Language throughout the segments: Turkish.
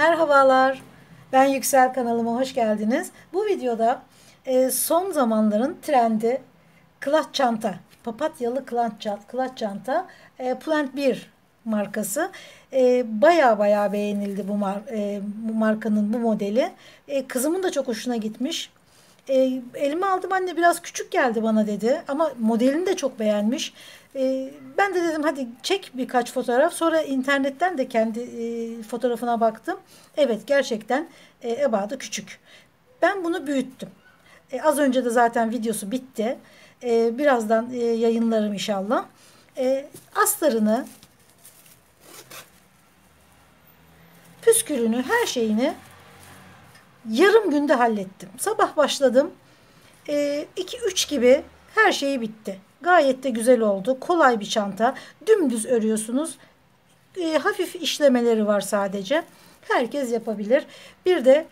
Merhabalar, ben Yüksel, kanalıma hoş geldiniz. Bu videoda son zamanların trendi kılaç çanta, papatyalı kılaç çanta, Plant 1 markası. Baya beğenildi bu markanın bu modeli. Kızımın da çok hoşuna gitmiş. Elime aldım, anne biraz küçük geldi bana dedi, ama modelini de çok beğenmiş. Ben de dedim hadi çek birkaç fotoğraf. Sonra internetten de kendi fotoğrafına baktım. Evet, gerçekten ebadı küçük. Ben bunu büyüttüm. Az önce de zaten videosu bitti. Birazdan yayınlarım inşallah. Astarını, püskülünü, her şeyini yarım günde hallettim. Sabah başladım. 2-3 gibi her şeyi bitti. Gayet de güzel oldu. Kolay bir çanta. Dümdüz örüyorsunuz. Hafif işlemeleri var sadece. Herkes yapabilir. Bir de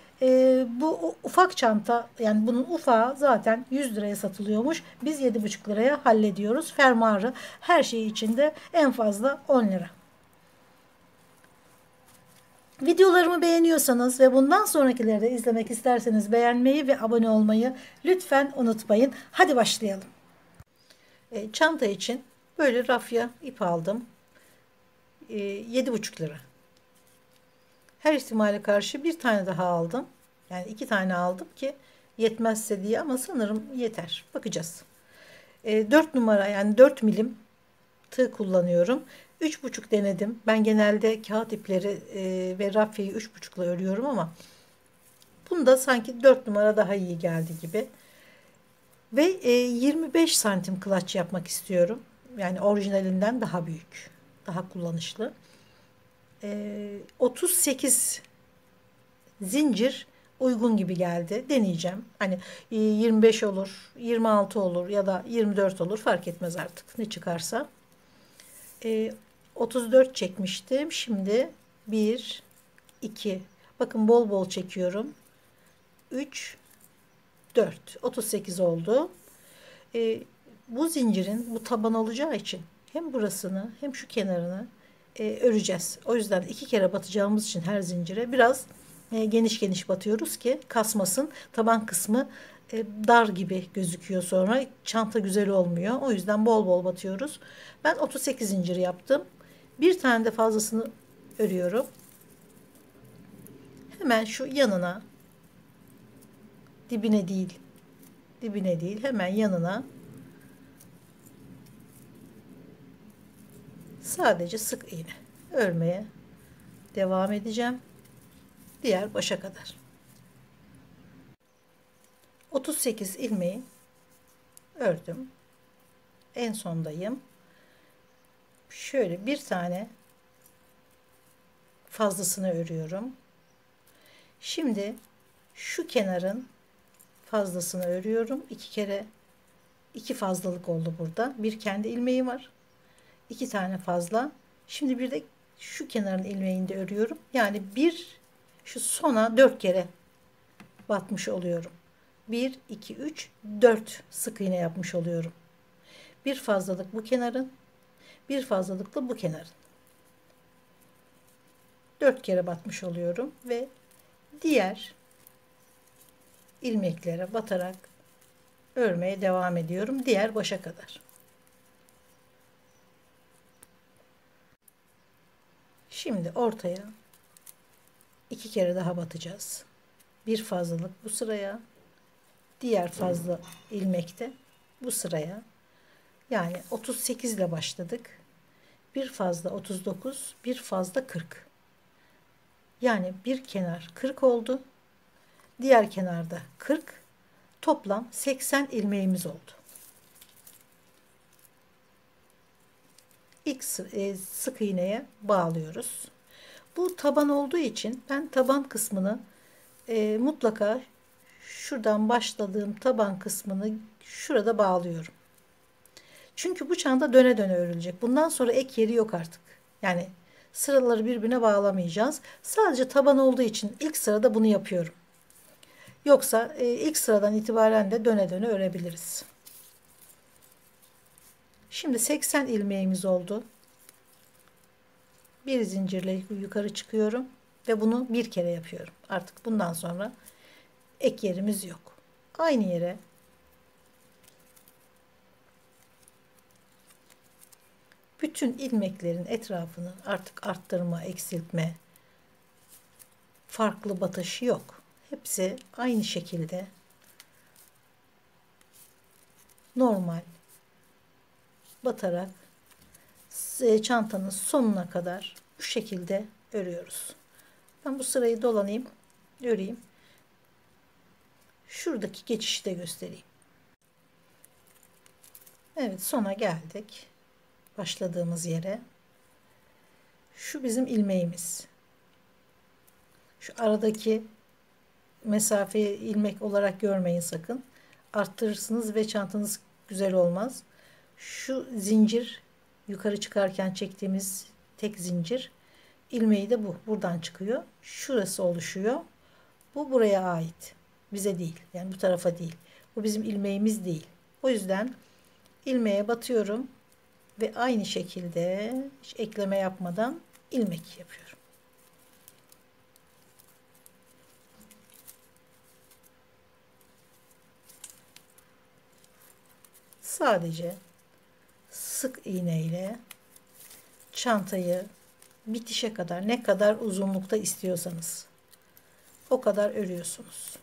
bu ufak çanta, yani bunun ufağı zaten 100 liraya satılıyormuş. Biz 7,5 liraya hallediyoruz. Fermuarı, her şeyi içinde en fazla 10 lira. Videolarımı beğeniyorsanız ve bundan sonrakileri de izlemek isterseniz beğenmeyi ve abone olmayı lütfen unutmayın. Hadi başlayalım. Çanta için böyle rafya ip aldım. 7,5 lira. Her ihtimale karşı bir tane daha aldım. Yani 2 tane aldım ki yetmezse diye, ama sanırım yeter. Bakacağız. 4 numara, yani 4 milim tığ kullanıyorum. 3,5 denedim. Ben genelde kağıt ipleri ve rafyayı 3,5'la örüyorum, ama bunda sanki 4 numara daha iyi geldi gibi. Ve 25 santim kılaç yapmak istiyorum. Yani orijinalinden daha büyük. Daha kullanışlı. 38 zincir uygun gibi geldi. Deneyeceğim. Hani 25 olur, 26 olur ya da 24 olur, fark etmez artık ne çıkarsa. 34 çekmiştim. Şimdi 1, 2. Bakın bol bol çekiyorum. 3, 4. 38 oldu. Bu zincirin bu taban olacağı için hem burasını hem şu kenarını öreceğiz. O yüzden 2 kere batacağımız için her zincire biraz geniş geniş batıyoruz ki kasmasın. Taban kısmı dar gibi gözüküyor, sonra çanta güzel olmuyor. O yüzden bol bol batıyoruz. Ben 38 zincir yaptım. Bir tane de fazlasını örüyorum. Hemen şu yanına, dibine değil, dibine değil, hemen yanına sadece sık iğne örmeye devam edeceğim. Diğer başa kadar. 38 ilmeği ördüm. En sondayım. Şöyle bir tane fazlasını örüyorum. Şimdi şu kenarın fazlasını örüyorum. 2 kere 2 fazlalık oldu burada. Bir kendi ilmeği var. 2 tane fazla. Şimdi bir de şu kenarın ilmeğini de örüyorum. Yani şu sona 4 kere batmış oluyorum. 1, 2, 3, 4 sık iğne yapmış oluyorum. Bir fazlalık bu kenarın, bir fazlalık da bu kenarın. 4 kere batmış oluyorum ve diğer ilmeklere batarak örmeye devam ediyorum diğer başa kadar. Şimdi ortaya 2 kere daha batacağız. Bir fazlalık bu sıraya, diğer fazla ilmekte bu sıraya. Yani 38 ile başladık. Bir fazla 39, bir fazla 40. Yani bir kenar 40 oldu. Diğer kenarda 40. Toplam 80 ilmeğimiz oldu. İlk sık iğneye bağlıyoruz. Bu taban olduğu için ben taban kısmını mutlaka şuradan başladığım taban kısmını şurada bağlıyorum. Çünkü bu çanta döne döne örülecek. Bundan sonra ek yeri yok artık. Yani sıraları birbirine bağlamayacağız. Sadece taban olduğu için ilk sırada bunu yapıyorum. Yoksa ilk sıradan itibaren de döne döne örebiliriz. Şimdi 80 ilmeğimiz oldu. Bir zincirle yukarı çıkıyorum. Ve bunu bir kere yapıyorum. Artık bundan sonra ek yerimiz yok. Aynı yere bütün ilmeklerin etrafını artık arttırma, eksiltme, farklı batış yok. Hepsi aynı şekilde normal batarak çantanın sonuna kadar bu şekilde örüyoruz. Ben bu sırayı dolanayım, öreyim. Şuradaki geçişi de göstereyim. Evet, sona geldik. Başladığımız yere. Şu bizim ilmeğimiz. Şu aradaki mesafeyi ilmek olarak görmeyin sakın. Arttırırsınız ve çantanız güzel olmaz. Şu zincir yukarı çıkarken çektiğimiz tek zincir ilmeği de bu. Buradan çıkıyor. Şurası oluşuyor. Bu buraya ait. Bize değil. Yani bu tarafa değil. Bu bizim ilmeğimiz değil. O yüzden ilmeğe batıyorum ve aynı şekilde hiç ekleme yapmadan ilmek yapıyorum. Sadece sık iğne ile çantayı bitişe kadar, ne kadar uzunlukta istiyorsanız o kadar örüyorsunuz.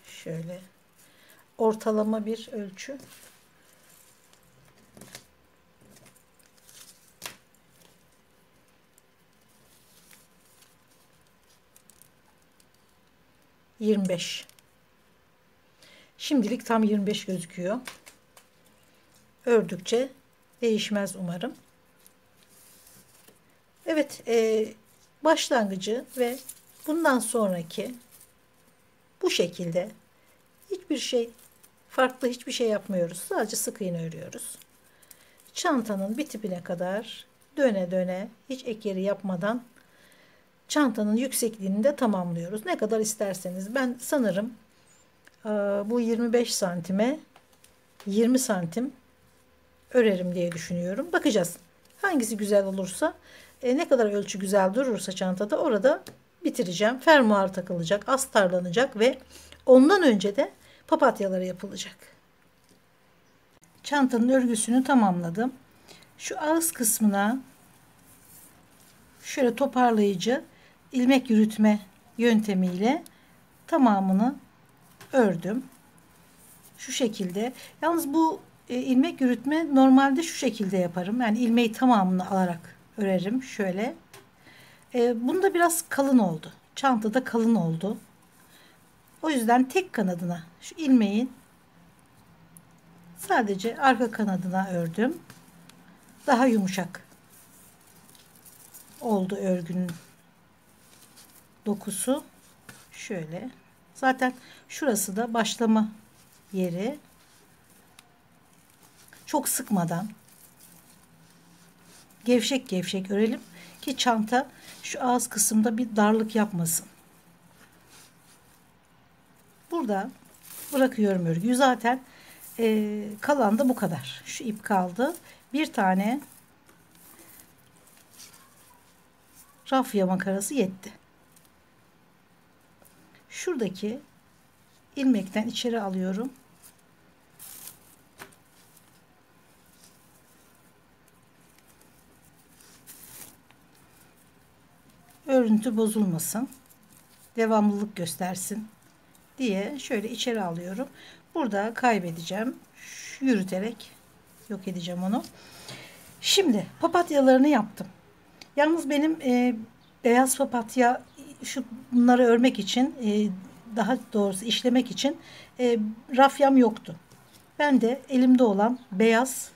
Şöyle ortalama bir ölçü. ...25. Şimdilik tam 25 gözüküyor. Ördükçe değişmez umarım. Evet, başlangıcı ve bundan sonraki bu şekilde hiçbir şey farklı, hiçbir şey yapmıyoruz. Sadece sık iğne örüyoruz. Çantanın bitibine kadar döne döne hiç ek yeri yapmadan çantanın yüksekliğini de tamamlıyoruz. Ne kadar isterseniz. Ben sanırım bu 25 santime 20 santim örerim diye düşünüyorum. Bakacağız. Hangisi güzel olursa, ne kadar ölçü güzel durursa çantada orada bitireceğim. Fermuar takılacak, astarlanacak ve ondan önce de papatyaları yapılacak. Çantanın örgüsünü tamamladım. Şu ağız kısmına şöyle toparlayıcı ilmek yürütme yöntemiyle tamamını ördüm. Şu şekilde. Yalnız bu ilmek yürütme normalde şu şekilde yaparım. Yani ilmeği tamamını alarak örerim. Şöyle. Bunda biraz kalın oldu. Çantada kalın oldu. O yüzden tek kanadına şu ilmeğin sadece arka kanadına ördüm. Daha yumuşak oldu örgünün dokusu. Şöyle. Zaten şurası da başlama yeri. Çok sıkmadan gevşek gevşek örelim ki çanta şu ağız kısımda bir darlık yapmasın. Burada bırakıyorum örgüyü. Zaten kalan da bu kadar. Şu ip kaldı. Bir tane rafya makarası yetti. Şuradaki ilmekten içeri alıyorum. Örüntü bozulmasın. Devamlılık göstersin diye şöyle içeri alıyorum. Burada kaybedeceğim. Yürüterek yok edeceğim onu. Şimdi papatyalarını yaptım. Yalnız benim beyaz papatya bunları örmek için, daha doğrusu işlemek için rafyam yoktu. Ben de elimde olan beyaz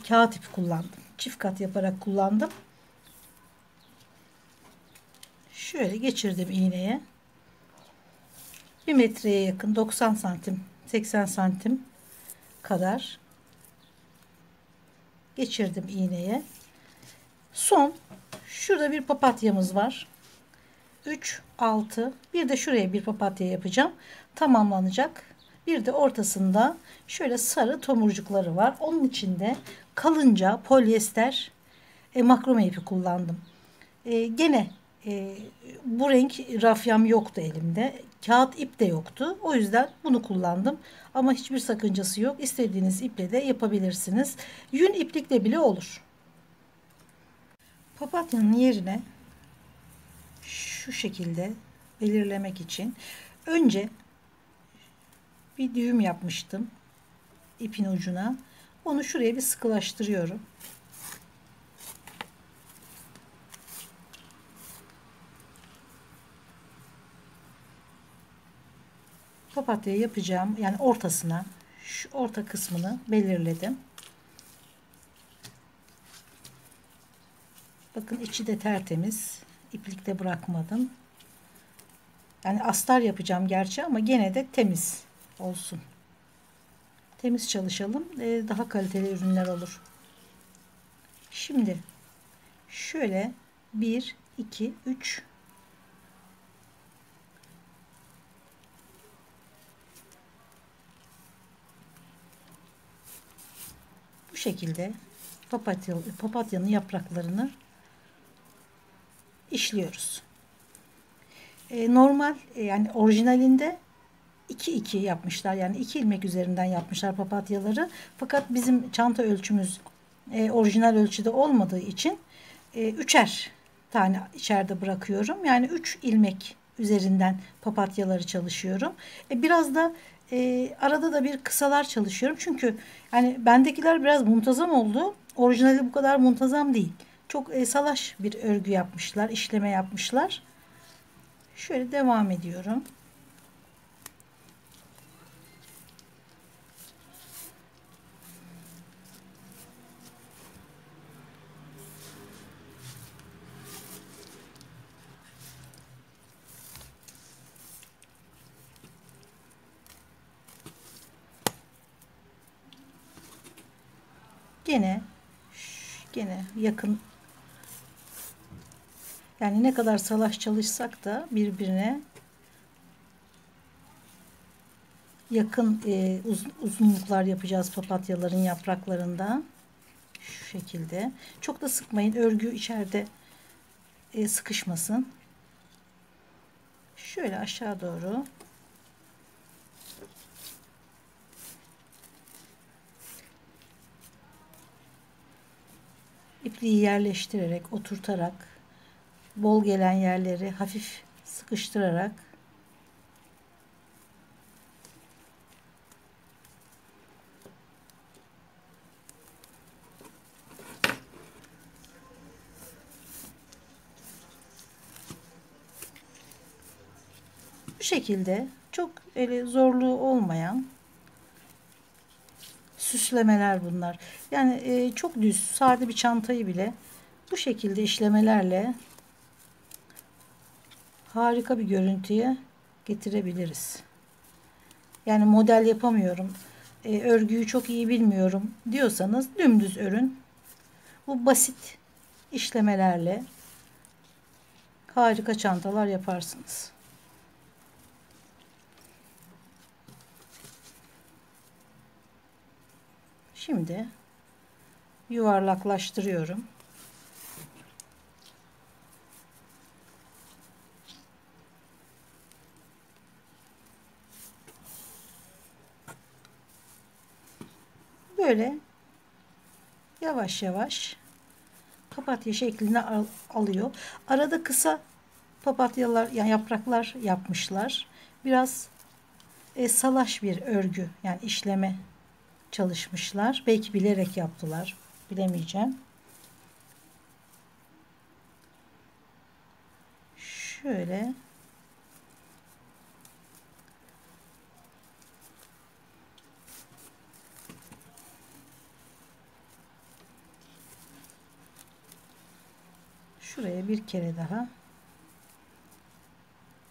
kağıt ipi kullandım. Çift kat yaparak kullandım. Şöyle geçirdim iğneye. 1 metreye yakın, 90 santim 80 santim kadar geçirdim iğneye. Son şurada bir papatyamız var. 3 6 bir de şuraya bir papatya yapacağım. Tamamlanacak. Bir de ortasında şöyle sarı tomurcukları var. Onun içinde kalınca polyester makrome ipi kullandım. Gene bu renk rafyam yoktu elimde. Kağıt ip de yoktu. O yüzden bunu kullandım. Ama hiçbir sakıncası yok. İstediğiniz iple de yapabilirsiniz. Yün iplikle bile olur. Papatyanın yerine şu şekilde belirlemek için önce bir düğüm yapmıştım ipin ucuna. Onu şuraya bir sıkılaştırıyorum. Papatya yapacağım yani ortasına, şu orta kısmını belirledim. Bakın içi de tertemiz. İplik de bırakmadım. Yani astar yapacağım gerçi ama gene de temiz olsun. Temiz çalışalım. Daha kaliteli ürünler olur. Şimdi şöyle 1, 2, 3 bu şekilde papatyanın yapraklarını işliyoruz. Normal yani orijinalinde 2-2 yapmışlar. Yani 2 ilmek üzerinden yapmışlar papatyaları. Fakat bizim çanta ölçümüz orijinal ölçüde olmadığı için 3'er tane içeride bırakıyorum. Yani 3 ilmek üzerinden papatyaları çalışıyorum. Biraz da arada da bir kısalar çalışıyorum. Çünkü yani bendekiler biraz muntazam oldu. Orijinali bu kadar muntazam değil. Çok salaş bir örgü yapmışlar, işleme yapmışlar. Şöyle devam ediyorum. Gene yakın, yani ne kadar salaş çalışsak da birbirine yakın uzunluklar yapacağız papatyaların yapraklarından. Şu şekilde. Çok da sıkmayın. Örgü içeride sıkışmasın. Şöyle aşağı doğru. İpliği yerleştirerek, oturtarak, bol gelen yerleri hafif sıkıştırarak bu şekilde çok öyle zorluğu olmayan süslemeler bunlar. Yani çok düz, sade bir çantayı bile bu şekilde işlemelerle harika bir görüntüye getirebiliriz. Yani model yapamıyorum, örgüyü çok iyi bilmiyorum diyorsanız dümdüz örün. Bu basit işlemelerle harika çantalar yaparsınız. Şimdi yuvarlaklaştırıyorum. Böyle yavaş yavaş papatya şeklini alıyor. Arada kısa papatyalar, yani yapraklar yapmışlar. Biraz salaş bir örgü, yani işleme çalışmışlar. Belki bilerek yaptılar. Bilemeyeceğim. Şöyle şuraya bir kere daha,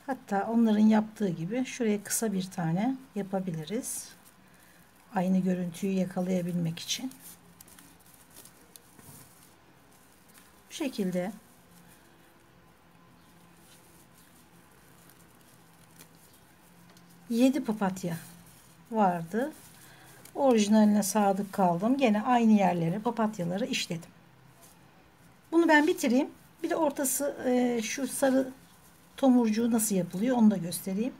hatta onların yaptığı gibi şuraya kısa bir tane yapabiliriz. Aynı görüntüyü yakalayabilmek için. Bu şekilde yedi papatya vardı. Orijinaline sadık kaldım. Gene aynı yerlere papatyaları işledim. Bunu ben bitireyim. Bir de ortası şu sarı tomurcuğu nasıl yapılıyor onu da göstereyim.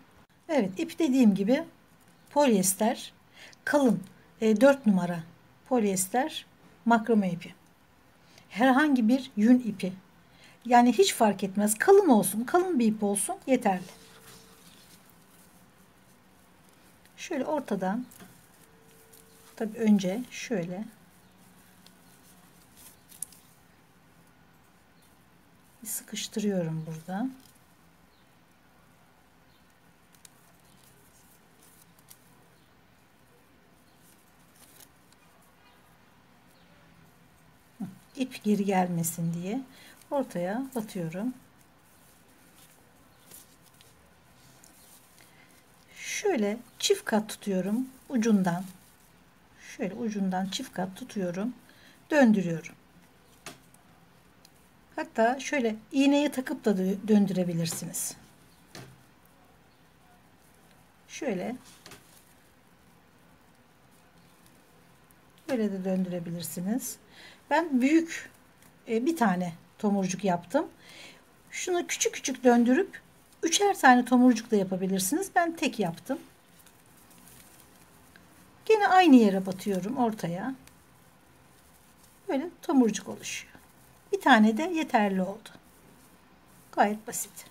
Evet, ip dediğim gibi polyester kalın 4 numara polyester makrame ipi. Herhangi bir yün ipi. Yani hiç fark etmez. Kalın olsun, kalın bir ip olsun yeterli. Şöyle ortadan, tabii önce şöyle sıkıştırıyorum burada. İp geri gelmesin diye ortaya batıyorum. Şöyle çift kat tutuyorum ucundan. Şöyle ucundan çift kat tutuyorum. Döndürüyorum. Hatta şöyle iğneyi takıp da döndürebilirsiniz. Şöyle böyle de döndürebilirsiniz. Ben büyük bir tane tomurcuk yaptım. Şunu küçük küçük döndürüp üçer tane tomurcuk da yapabilirsiniz. Ben tek yaptım. Gene aynı yere batıyorum ortaya. Böyle tomurcuk oluşuyor. Bir tane de yeterli oldu. Gayet basit.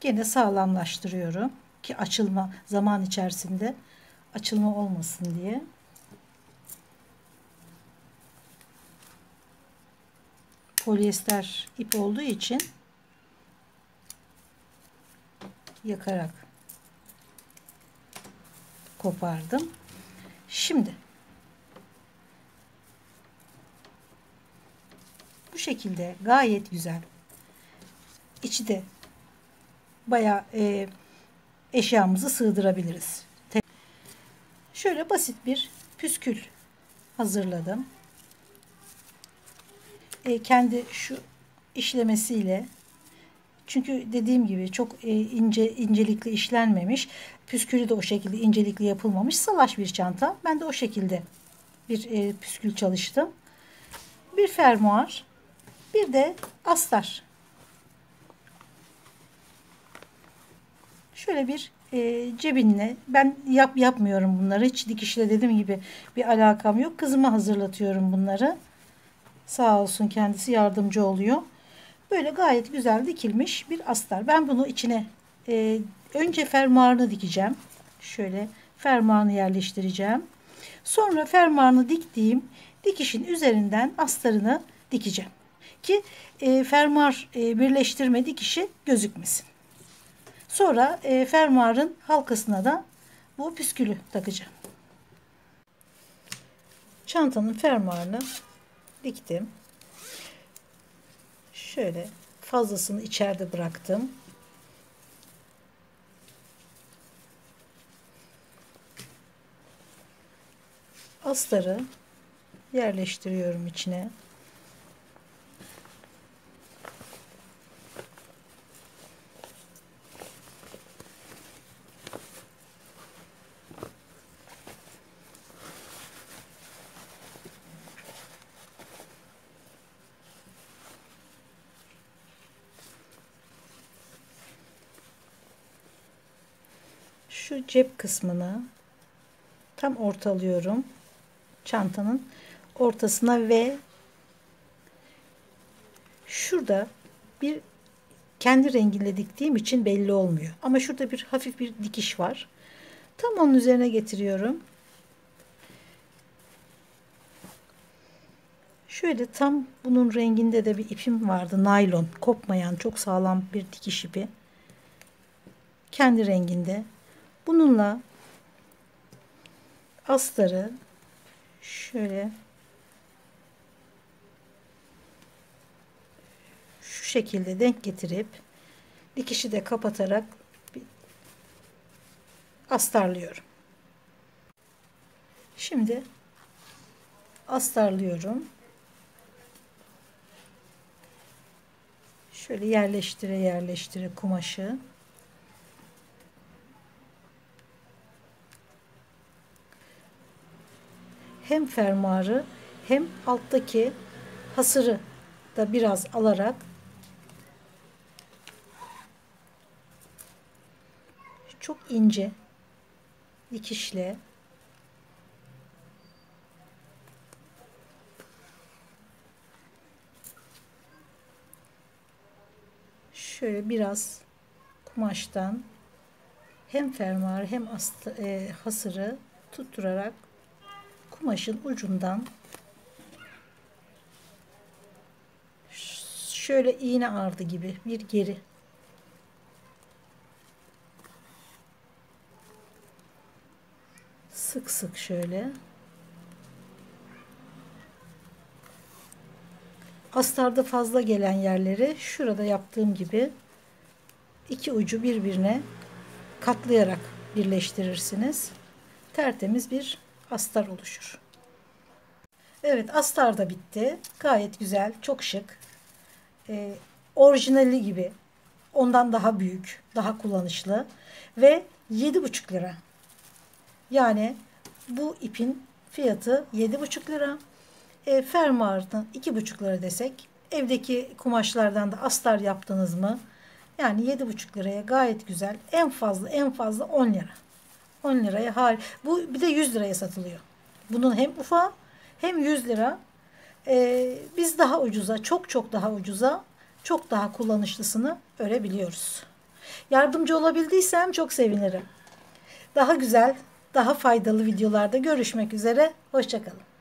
Gene sağlamlaştırıyorum ki açılma zaman içerisinde açılma olmasın diye. Polyester ip olduğu için yakarak kopardım. Şimdi bu şekilde gayet güzel. İçi de bayağı eşyamızı sığdırabiliriz. Şöyle basit bir püskül hazırladım. Kendi şu işlemesiyle, çünkü dediğim gibi çok incelikli işlenmemiş. Püskülü de o şekilde incelikli yapılmamış. Salaş bir çanta. Ben de o şekilde bir püskül çalıştım. Bir fermuar, bir de astar. Şöyle bir cebinle, ben yapmıyorum bunları. Hiç dikişle dediğim gibi bir alakam yok. Kızıma hazırlatıyorum bunları. Sağ olsun, kendisi yardımcı oluyor. Böyle gayet güzel dikilmiş bir astar. Ben bunu içine önce fermuarını dikeceğim. Şöyle fermuarını yerleştireceğim. Sonra fermuarını diktiğim dikişin üzerinden astarını dikeceğim. Ki fermuar birleştirme dikişi gözükmesin. Sonra fermuarın halkasına da bu püskülü takacağım. Çantanın fermuarını diktim. Şöyle fazlasını içeride bıraktım. Astarı yerleştiriyorum içine. Şu cep kısmını tam ortalıyorum. Çantanın ortasına ve şurada bir kendi renginde diktiğim için belli olmuyor. Ama şurada bir hafif bir dikiş var. Tam onun üzerine getiriyorum. Şöyle tam bunun renginde de bir ipim vardı. Naylon, kopmayan çok sağlam bir dikiş ipi. Kendi renginde. Bununla astarı şöyle şu şekilde denk getirip dikişi de kapatarak astarlıyorum. Şimdi astarlıyorum. Şöyle yerleştire yerleştire kumaşı. Hem fermuarı hem alttaki hasırı da biraz alarak çok ince dikişle şöyle biraz kumaştan hem fermuarı hem hasırı tutturarak kumaşın ucundan şöyle iğne ardı gibi bir geri sık sık şöyle astarda fazla gelen yerleri şurada yaptığım gibi iki ucu birbirine katlayarak birleştirirsiniz. Tertemiz bir astar oluşur. Evet, astar da bitti. Gayet güzel, çok şık. Orijinali gibi. Ondan daha büyük, daha kullanışlı ve 7,5 lira. Yani bu ipin fiyatı 7,5 lira. Fermuardan 2,5 lira desek, evdeki kumaşlardan da astar yaptınız mı? Yani 7,5 liraya gayet güzel. En fazla 10 lira. 10 liraya bu bir de 100 liraya satılıyor. Bunun hem ufağı hem 100 lira. Biz daha ucuza, çok daha ucuza, çok daha kullanışlısını örebiliyoruz. Yardımcı olabildiysem çok sevinirim. Daha güzel, daha faydalı videolarda görüşmek üzere. Hoşça kalın.